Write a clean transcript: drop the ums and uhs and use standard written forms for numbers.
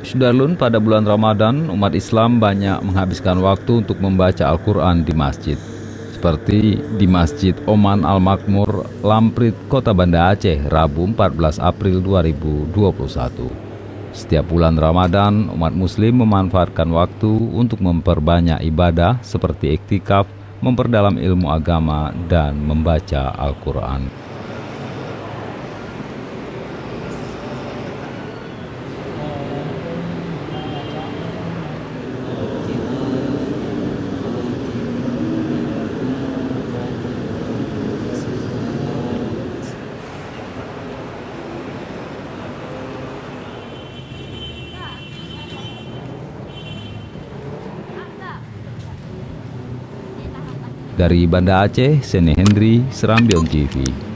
Sudarlun, pada bulan Ramadan, umat Islam banyak menghabiskan waktu untuk membaca Al-Quran di masjid. Seperti di Masjid Oman Al-Makmur, Lamprit, Kota Banda Aceh, Rabu 14 April 2021. Setiap bulan Ramadan, umat Muslim memanfaatkan waktu untuk memperbanyak ibadah seperti iktikaf, memperdalam ilmu agama, dan membaca Al-Quran. Dari Banda Aceh, Sene Hendri, Serambion TV.